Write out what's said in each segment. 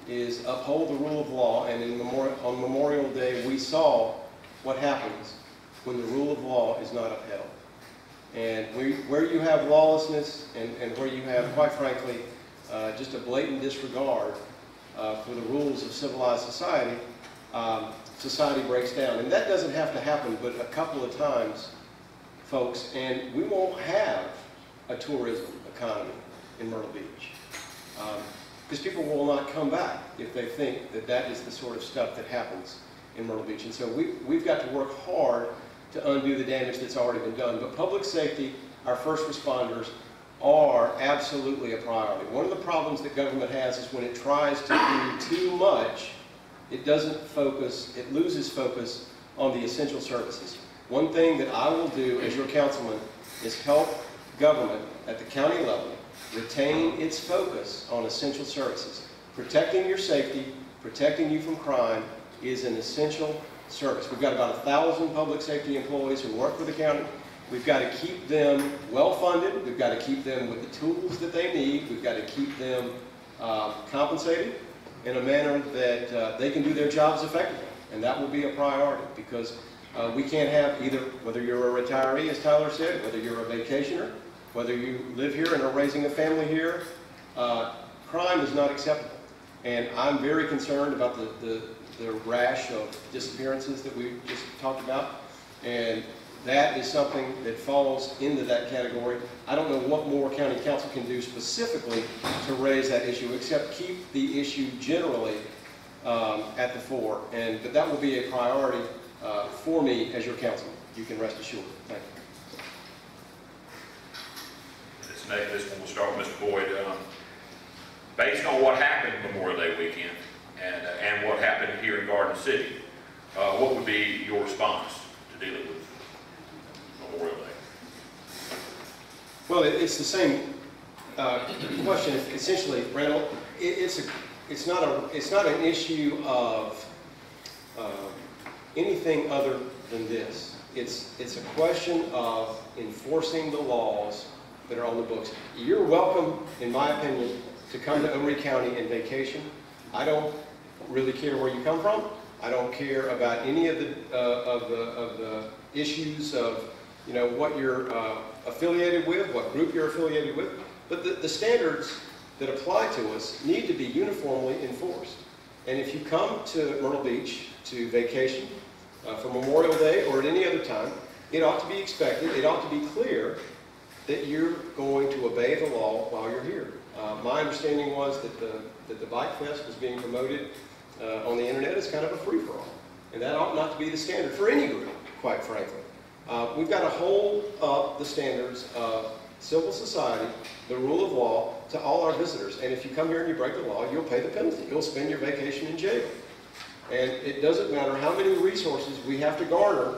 is uphold the rule of law, and on Memorial Day we saw what happens when the rule of law is not upheld. And where you have lawlessness and where you have, quite frankly, just a blatant disregard for the rules of civilized society, society breaks down. And that doesn't have to happen but a couple of times, folks, and we won't have a tourism economy in Myrtle Beach. Because people will not come back if they think that that is the sort of stuff that happens in Myrtle Beach. And so we've got to work hard to undo the damage that's already been done. But public safety, our first responders, are absolutely a priority. One of the problems that government has is when it tries to do too much, it doesn't focus, it loses focus on the essential services. One thing that I will do as your councilman is help government at the county level retain its focus on essential services. Protecting your safety, protecting you from crime is an essential service. We've got about 1,000 public safety employees who work for the county. We've got to keep them well funded. We've got to keep them with the tools that they need. We've got to keep them compensated in a manner that they can do their jobs effectively. And that will be a priority, because we can't have either, whether you're a retiree, as Tyler said, whether you're a vacationer, whether you live here and are raising a family here, crime is not acceptable. And I'm very concerned about the rash of disappearances that we just talked about. And that is something that falls into that category. I don't know what more county council can do specifically to raise that issue, except keep the issue generally at the fore. But that will be a priority for me as your councilman. You can rest assured. Thank you. This one will start with Mr. Boyd. Based on what happened Memorial Day weekend and what happened here in Garden City, what would be your response to dealing with Memorial Day? Well, it's the same question. Essentially, Randall, it's not an issue of anything other than this. It's a question of enforcing the laws that are on the books. You're welcome, in my opinion, to come to Emery County and vacation. I don't really care where you come from. I don't care about any of the issues of, you know, what you're affiliated with, what group you're affiliated with. But the standards that apply to us need to be uniformly enforced. And if you come to Myrtle Beach to vacation for Memorial Day or at any other time, it ought to be expected, it ought to be clear that you're going to obey the law while you're here. My understanding was that the Bike Fest was being promoted on the internet as kind of a free-for-all. And that ought not to be the standard for any group, quite frankly. We've got to hold up the standards of civil society, the rule of law, to all our visitors. And if you come here and you break the law, you'll pay the penalty. You'll spend your vacation in jail. And it doesn't matter how many resources we have to garner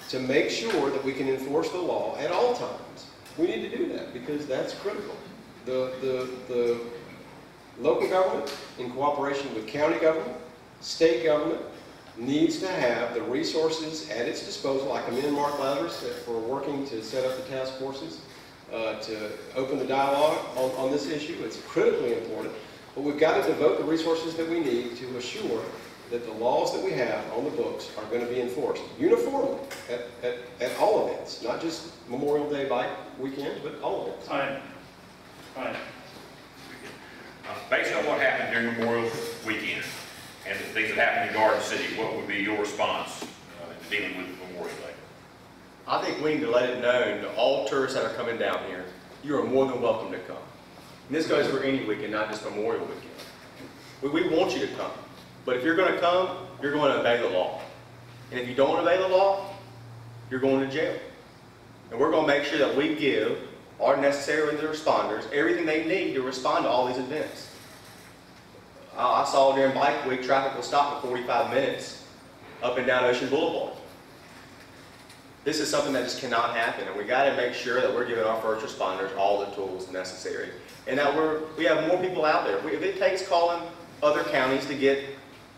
to make sure that we can enforce the law at all times. We need to do that because that's critical. The local government, in cooperation with county government, state government, needs to have the resources at its disposal. I commend Mark Lathers for working to set up the task forces to open the dialogue on this issue. It's critically important. But we've got to devote the resources that we need to assure that the laws that we have on the books are going to be enforced uniformly at all events, not just Memorial Day bike weekend, but all events. Fine. Based on what happened during Memorial Weekend and the things that happened in Garden City, what would be your response to dealing with Memorial Day? I think we need to let it known to all tourists that are coming down here, you are more than welcome to come. And this goes for any weekend, not just Memorial Weekend. We want you to come. But if you're going to come, you're going to obey the law. And if you don't obey the law, you're going to jail. And we're going to make sure that we give our necessary responders everything they need to respond to all these events. I saw during Bike Week, traffic was stopped for 45 minutes up and down Ocean Boulevard. This is something that just cannot happen, and we got to make sure that we're giving our first responders all the tools necessary, and that we have more people out there. If it takes calling other counties to get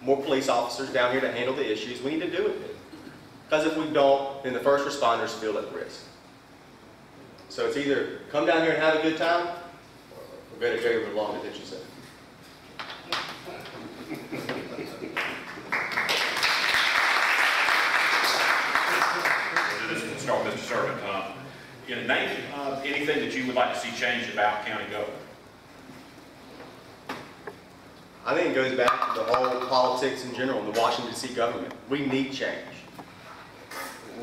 more police officers down here to handle the issues, we need to do it. Because if we don't, then the first responders feel at risk. So it's either come down here and have a good time, or go to jail with a long detention sentence. Let's start with Mr. Servant. Name anything that you would like to see changed about county government. I think it goes back to the whole politics in general, the Washington D.C. government. We need change.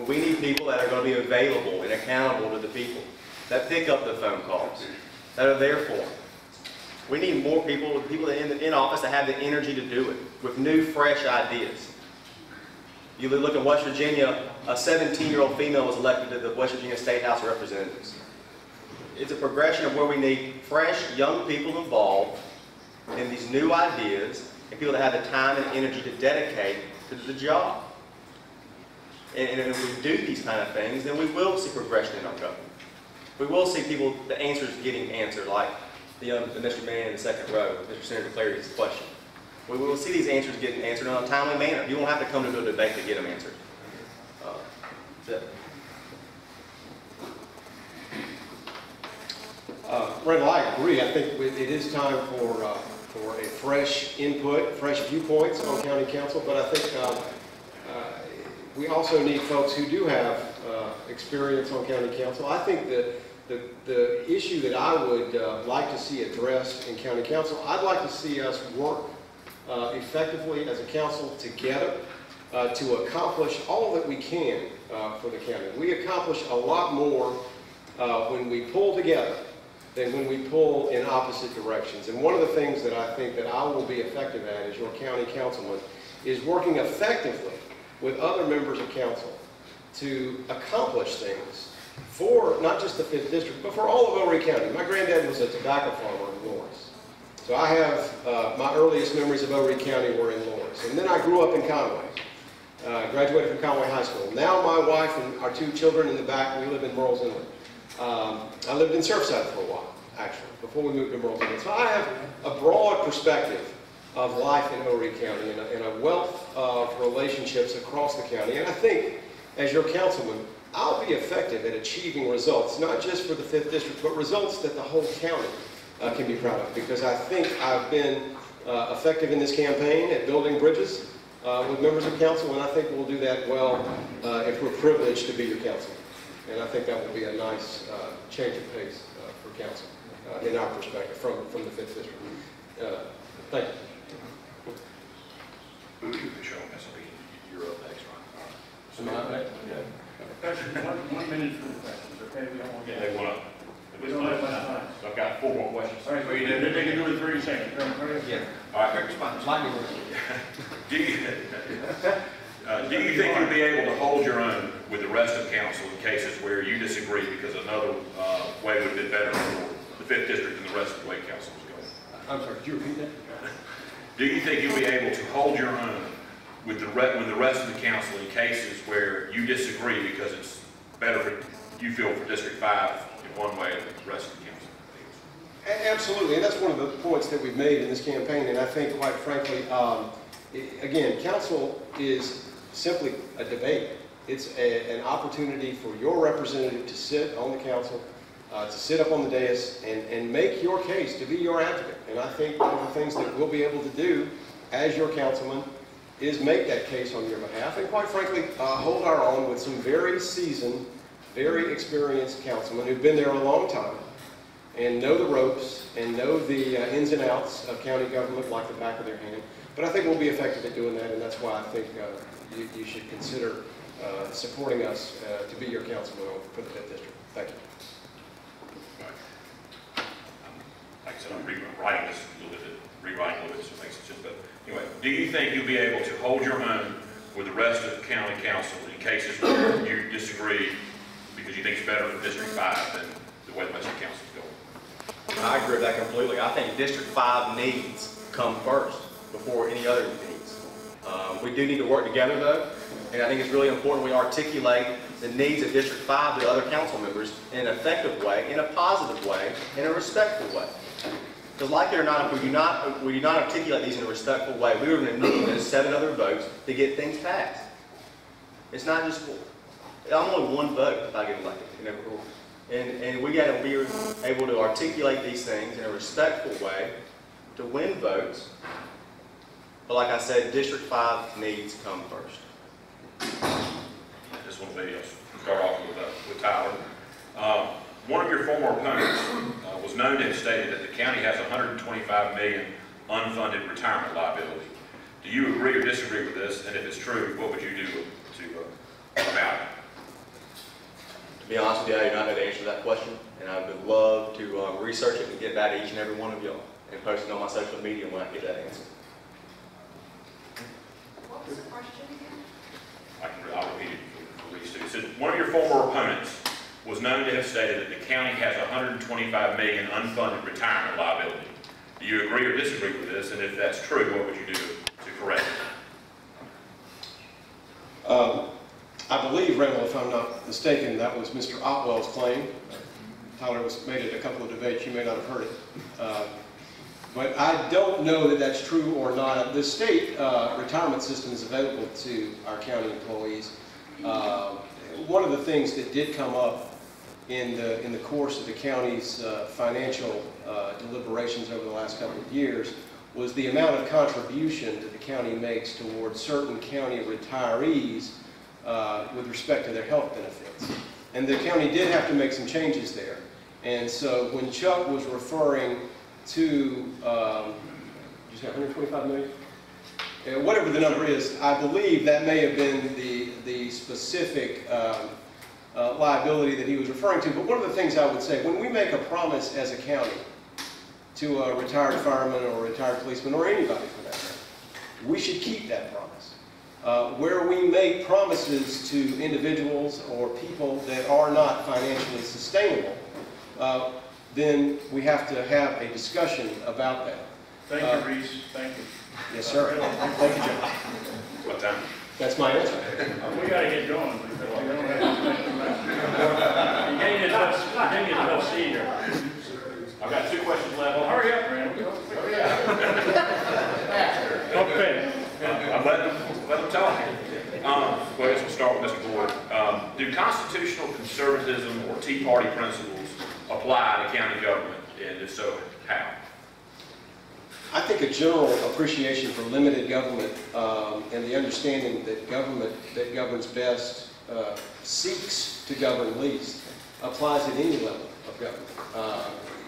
We need people that are going to be available and accountable to the people, that pick up the phone calls, that are there for them. We need more people in office that have the energy to do it, with new, fresh ideas. You look at West Virginia, a 17-year-old female was elected to the West Virginia State House of Representatives. It's a progression of where we need fresh, young people involved in these new ideas, and people that have the time and energy to dedicate to the job. And if we do these kind of things, then we will see progression in our government. We will see people, the answers getting answered, like the Mr. Man in the second row, Mr. Senator Clary's question. We will see these answers getting answered in a timely manner. You won't have to come to a debate to get them answered. Randal, I agree. I think it is time for a fresh input, fresh viewpoints on county council, but I think we also need folks who do have experience on county council. I think that the issue that I would like to see addressed in county council, I'd like to see us work effectively as a council together to accomplish all that we can for the county. We accomplish a lot more when we pull together than when we pull in opposite directions. And one of the things that I think that I will be effective at as your county councilman is working effectively with other members of council to accomplish things for not just the 5th District, but for all of Overy County. My granddad was a tobacco farmer in Lawrence. So I have, my earliest memories of Overy County were in Lawrence. And then I grew up in Conway. Graduated from Conway High School. Now my wife and our 2 children in the back, we live in Merle's Inlet. I lived in Surfside for a while, actually, before we moved to Merle's Inlet. So I have a broad perspective of life in Overy County and a wealth of relationships across the county. And I think, as your councilman, I'll be effective at achieving results, not just for the 5th District, but results that the whole county can be proud of. Because I think I've been effective in this campaign at building bridges with members of council, and I think we'll do that well if we're privileged to be your councilman. And I think that will be a nice change of pace for council, in our perspective, from the 5th District. Thank you. Michelle, you're up next, right? Am I right? Question, 1 minute for the questions, okay? We don't want to Yeah, get. they want to. We don't have much time. So I've got 4 more questions. All right, they can do it in 30 seconds. Hurry up. Yeah. All right, quick response. Do you think you'll be able to hold your own with the rest of council in cases where you disagree because another way would have been better for the 5th District and the rest of the way council was going? I'm sorry, could you repeat that? Do you think you'll be able to hold your own with the rest of the council in cases where you disagree because it's better for, you feel, for District 5 in one way than the rest of the council? Absolutely, and that's one of the points that we've made in this campaign, and I think, quite frankly, again, council is simply a debate. It's an opportunity for your representative to sit on the council, to sit up on the dais and make your case, to be your advocate. And I think one of the things that we'll be able to do as your councilman is make that case on your behalf, and quite frankly, hold our own with some very seasoned, very experienced councilmen who've been there a long time and know the ropes and know the ins and outs of county government like the back of their hand. But I think we'll be effective at doing that, and that's why I think you should consider supporting us to be your councilman for the 5th District. Thank you. Like I said, I'm rewriting this a little bit, rewriting a little bit, so it makes sense. But anyway, do you think you'll be able to hold your own with the rest of the county council in cases where you disagree because you think it's better for District 5 than the way the rest of the council is going? I agree with that completely. I think District 5 needs come first before any other needs. We do need to work together, though, and I think it's really important we articulate the needs of District 5 to other council members in an effective way, in a positive way, in a respectful way. Because like it or not, if we do not articulate these in a respectful way, we are going to need those 7 other votes to get things passed. It's not just, I'm only 1 vote if I get elected. And we got to be able to articulate these things in a respectful way to win votes. But like I said, District 5 needs come first. This one will be, start off with Tyler. One of your former opponents was known to have stated that the county has $125 million unfunded retirement liability. Do you agree or disagree with this? And if it's true, what would you do about it? To be honest with you, I do not know the answer to that question, and I would love to research it and get back to each and every one of y'all and post it on my social media when I get that answer. What was the question again? I'll repeat it for Reese too. It said, one of your former opponents was known to have stated that the county has $125 million unfunded retirement liability. Do you agree or disagree with this? And if that's true, what would you do to correct it? I believe, Randal, if I'm not mistaken, that was Mr. Ottwell's claim. Tyler made it a couple of debates. You may not have heard it. But I don't know that that's true or not. The state retirement system is available to our county employees. One of the things that did come up in the course of the county's financial deliberations over the last couple of years was the amount of contribution that the county makes towards certain county retirees with respect to their health benefits. And the county did have to make some changes there. And so when Chuck was referring to, you say 125 million? Whatever the number is, I believe that may have been the specific liability that he was referring to. But one of the things I would say, when we make a promise as a county to a retired fireman or a retired policeman or anybody for that matter, we should keep that promise. Where we make promises to individuals or people that are not financially sustainable, then we have to have a discussion about that. Thank you, Reese. Thank you. Yes, sir. Thank you, John. What time? That's my answer. We got to get going. We don't have you gave me a tough seat here. I've got 2 questions left. Well, hurry up, Randall. Hurry up. Okay. I'm let them talk. Well, I guess we'll start with Mr. Boyd. Do constitutional conservatism or Tea Party principles apply to county government? And if so, how? I think a general appreciation for limited government and the understanding that government that governs best seeks to govern least applies at any level of government.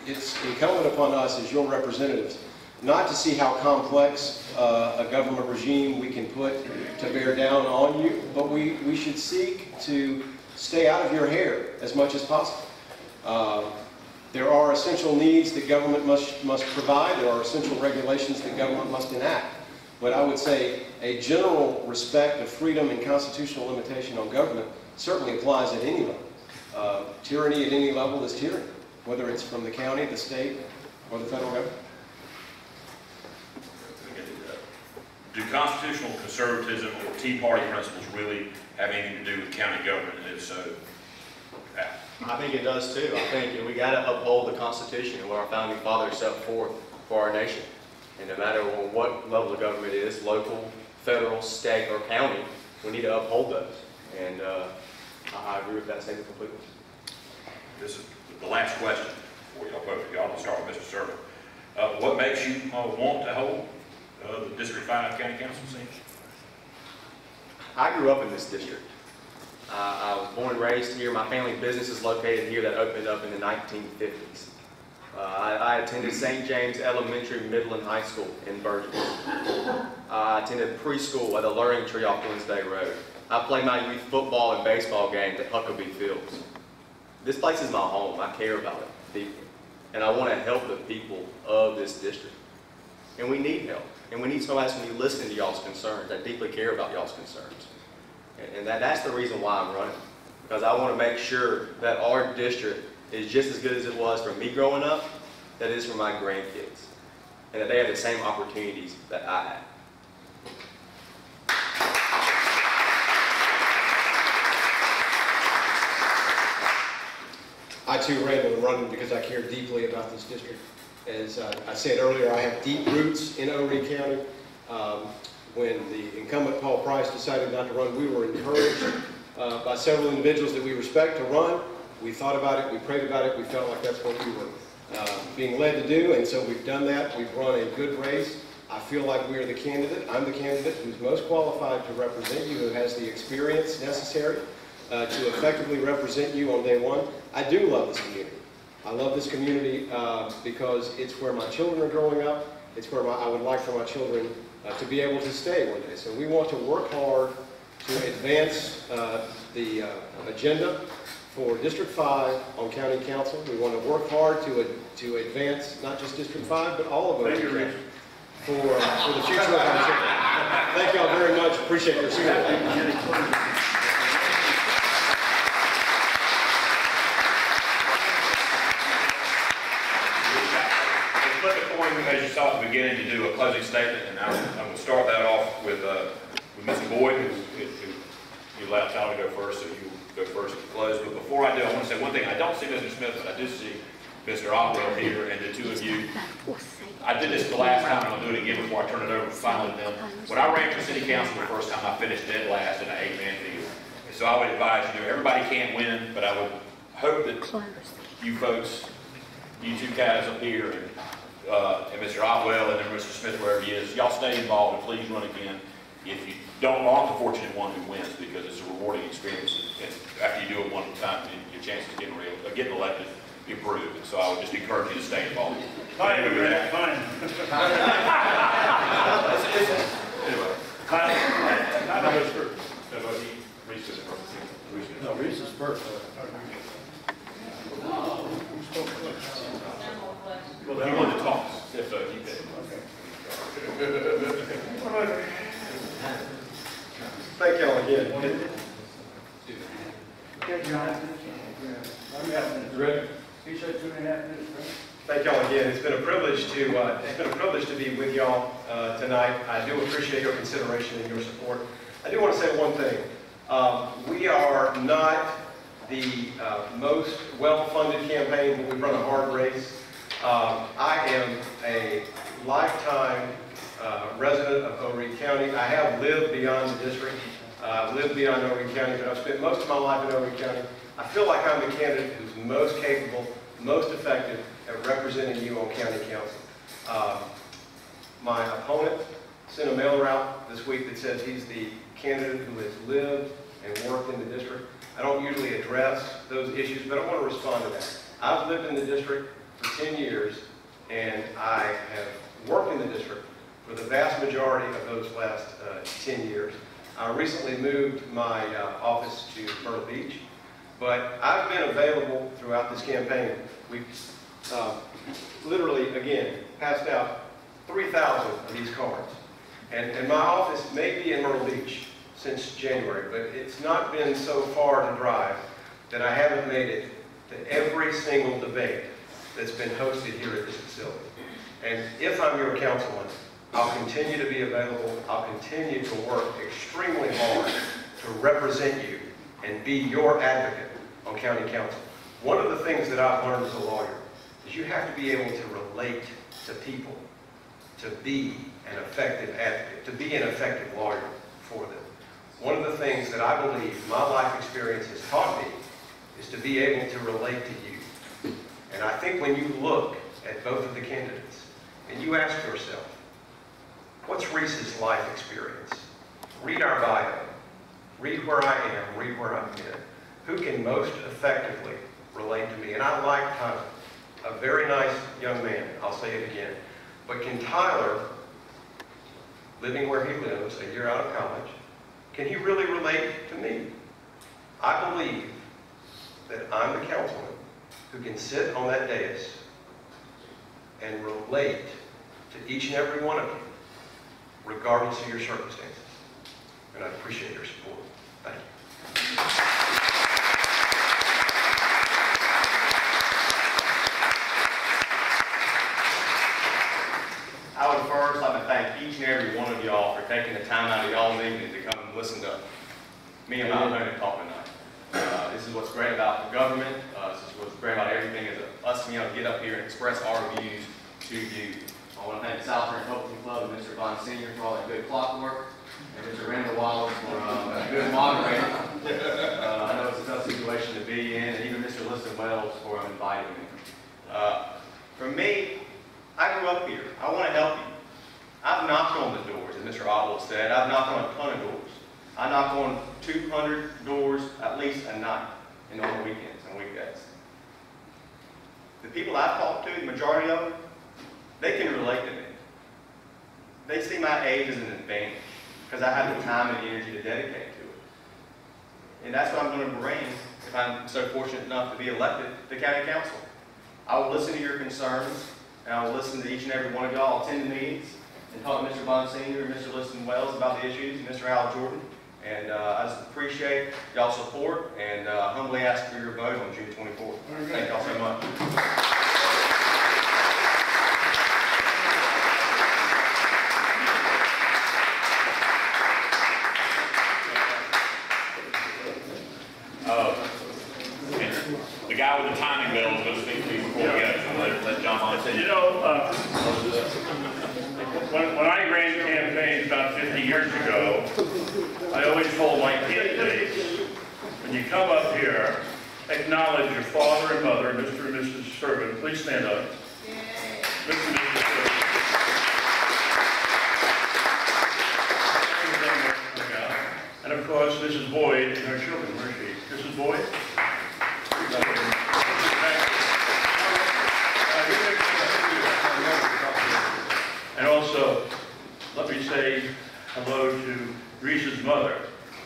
It's incumbent upon us as your representatives not to see how complex a government regime we can put to bear down on you, but we should seek to stay out of your hair as much as possible. There are essential needs that government must provide. There are essential regulations that government must enact. But I would say a general respect of freedom and constitutional limitation on government certainly applies at any level. Tyranny at any level is tyranny, whether it's from the county, the state, or the federal government. Do constitutional conservatism or Tea Party principles really have anything to do with county government? And if so, how? I think it does too. I think we got to uphold the Constitution and what our founding fathers set forth for our nation. And no matter what level of government it is, local, federal, state, or county, we need to uphold those. And I agree with that statement completely. This is the last question for y'all both of y'all. I'll start with Mr. Servant. What makes you want to hold the District 5 County Council seat? I grew up in this district. I was born and raised here. My family business is located here that opened up in the 1950s. I attended St. James Elementary, Middle, and High School in Virginia. I attended preschool at the Luring Tree off Wednesday Road. I played my youth football and baseball games at Huckabee Fields. This place is my home. I care about it deeply. And I want to help the people of this district. And we need help. And we need somebody that's going to be listening to y'all's concerns, that deeply care about y'all's concerns. And that's the reason why I'm running. Because I want to make sure that our district is just as good as it was for me growing up, that it is for my grandkids. And that they have the same opportunities that I had. I too, Randal, am running because I care deeply about this district. As I said earlier, I have deep roots in Horry County. When the incumbent Paul Price decided not to run, we were encouraged by several individuals that we respect to run. We thought about it, we prayed about it, we felt like that's what we were being led to do, and so we've done that. We've run a good race. I feel like we are the candidate. I'm the candidate who's most qualified to represent you, who has the experience necessary to effectively represent you on day one. I do love this community. I love this community because it's where my children are growing up. It's where I would like for my children to be able to stay one day. So we want to work hard to advance the agenda for District 5 on County Council. We want to work hard to advance not just District 5, but all of those for the future of our children. Thank y'all very much. Appreciate your support. As you saw at the beginning, to do a closing statement, and I'm going to start that off with Mr. Boyd, who you allowed Tyler to go first, so you go first at the close. But before I do, I want to say one thing. I don't see Mr. Smith, but I do see Mr. Ottwell here, and the two of you. I did this the last time, and I'll do it again before I turn it over finally to them. When I ran for city council the first time, I finished dead last in an 8-man field. And so I would advise you, everybody can't win, but I would hope that you folks, you two guys up here, and Mr. Ottwell and then Mr. Smith, wherever he is, y'all stay involved and please run again. If you aren't the fortunate one who wins, because it's a rewarding experience, and after you do it one time, your chances of getting elected improve. And so I would just encourage you to stay involved. Fine. Anyway. No, Reese is first. Well, he wanted to talk, if he did. Thank y'all again. Ready? He said 2.5 minutes, right? Thank y'all again. It's been a privilege to be with y'all tonight. I do appreciate your consideration and your support. I do want to say one thing. We are not the most well-funded campaign, but we've run a hard race. I am a lifetime resident of Oregon County. I have lived beyond the district, lived beyond Oregon County, but I've spent most of my life in Oregon County. I feel like I'm the candidate who's most capable, most effective at representing you on county council. My opponent sent a mailer out this week that says he's the candidate who has lived and worked in the district. I don't usually address those issues, but I want to respond to that. I've lived in the district for 10 years, and I have worked in the district for the vast majority of those last 10 years. I recently moved my office to Myrtle Beach, but I've been available throughout this campaign. We've literally, again, passed out 3,000 of these cards. And my office may be in Myrtle Beach since January, but it's not been so far to drive that I haven't made it to every single debate that's been hosted here at this facility. And if I'm your councilman, I'll continue to be available. I'll continue to work extremely hard to represent you and be your advocate on county council. One of the things that I've learned as a lawyer is you have to be able to relate to people to be an effective advocate, to be an effective lawyer for them. One of the things that I believe my life experience has taught me is to be able to relate to you. And I think when you look at both of the candidates and you ask yourself, what's Reese's life experience? Read our bio. Read where I am. Read where I've been. Who can most effectively relate to me? And I like Tyler, a very nice young man. I'll say it again. But can Tyler, living where he lives, a year out of college, can he really relate to me? I believe that I'm the councilman who can sit on that dais and relate to each and every one of you, regardless of your circumstances. And I appreciate your support. Thank you. I would first like to thank each and every one of y'all for taking the time out of y'all's evening to come and listen to me and my opponent talk tonight. This is what's great about the government. This is what's great about everything, is us being able to get up here and express our views to you. I want to thank the South Strand Republican Club and Mr. Bonsenior for all that good clockwork, and Mr. Randal Wallace for a good moderating. I know it's a tough situation to be in, and even Mr. Wells for inviting me. For me, I grew up here. I want to help you. I've knocked on the doors, as Mr. Ottwell said. I've knocked on a ton of doors. I knock on 200 doors at least a night, and on the weekends and weekdays. The people I've talked to, the majority of them, they can relate to me. They see my age as an advantage because I have the time and energy to dedicate to it. And that's what I'm going to bring if I'm so fortunate enough to be elected to county council. I will listen to your concerns, and I will listen to each and every one of y'all. I'll attend the meetings and talk to Mr. Bonsenior and Mr. Wells about the issues, and Mr. Al Jordan. And I just appreciate y'all's support and humbly ask for your vote on June 24th. Thank y'all so much. The guy with the timing bell is going to speak to you before we go. Let John Bonsenior. You know, when I ran campaigns about 50 years ago, I always told my candidates, when you come up here, acknowledge your father and mother, Mr. and Mrs. Servant. Please stand up. Mr. and Mrs. Servant. And of course, Mrs. Boyd and her children. Where is she? Mrs. Boyd? And also, let me say hello to Reese's mother.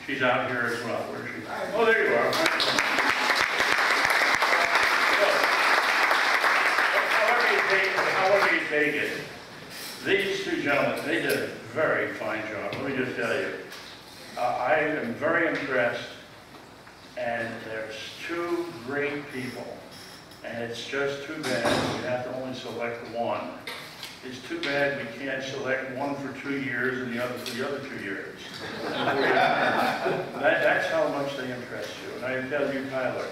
She's out here as well. Where is she? Oh, there you are. However you take it, these two gentlemen, they did a very fine job. Let me just tell you. I am very impressed, and there's two great people, and it's just too bad we have to only select one. It's too bad we can't select one for 2 years and the other for the other 2 years. That's how much they impress you. And I tell you, Tyler,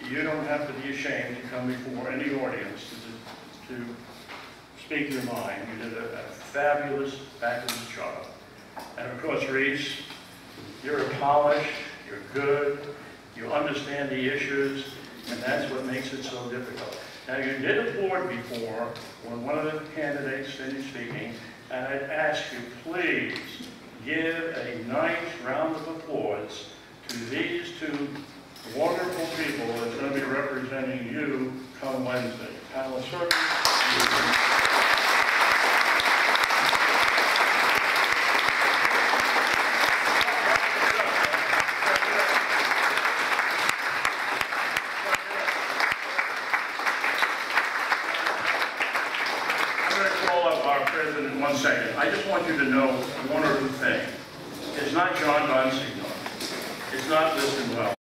you don't have to be ashamed to come before any audience to speak your mind. You did a fabulous fabulous job. And of course, Reese, you're polished, you're good, you understand the issues, and that's what makes it so difficult. Now, you did applaud before when one of the candidates finished speaking, and I'd ask you, please, give a nice round of applause to these two wonderful people that's going to be representing you come Wednesday. Pamela Servant. In 1 second. I just want you to know one other thing. It's not John Bonsenior. It's not Liston Wells.